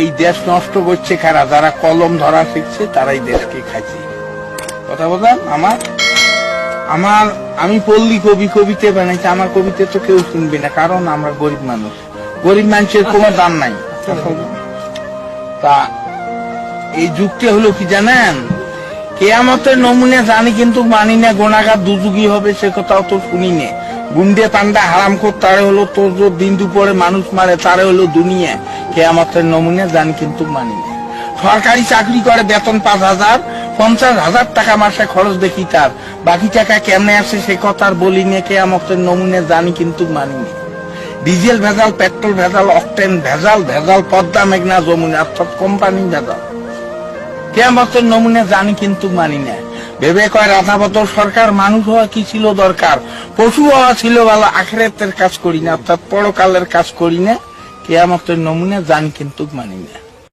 এই দেশ নষ্ট করছে কারা? যারা কলম ধরা শিখছে তারাই দেশকে খাইছে। কথা বলেন আমি পল্লী কবি কবিতা বানাইছি, আমার কবিতা তো কেউ শুনবে না, কারণ আমরা গরিব মানুষ, গরিব মানুষের কোনো দাম নাই। তা এই যুগটা হলো কি জানেন, কেয়ামতের নমুনে জানি কিন্তু মানি না, গোনাগার দুযুগী হবে সে কথাও তো শুনি না। গুন্ডে পান্ডা হারাম কর তারে হলো তোর দিন দুপুরে মানুষ মারে তারে হলো দুনিয়া। কেয়ামতের নমুনে জানি কিন্তু মানি না। সরকারি চাকরি করে, বেতন 5,000, 50,000 টাকা মাসে খরচ দেখি তার, বাকি টাকা কেমনে আসে সে কথা আর বলি না। কেয়ামতের নমুনে জানি কিন্তু মানি না। ডিজেল ভেজাল, পেট্রোল ভেজাল, অকটেন ভেজাল, পদ্মা মেঘনা যমুনা অর্থাৎ কোম্পানি ভেজাল। কেয়ামতের নমুনে জানি কিন্তু মানি না। ভেবে কয় রাধাবতর সরকার মানুষ হওয়া কি ছিল দরকার, পশু হওয়া ছিল ভালো, আখিরাতের কাজ করি না অর্থাৎ পরকালের কাজ করি না। কেয়ামতের নমুনে জানি কিন্তু মানি না।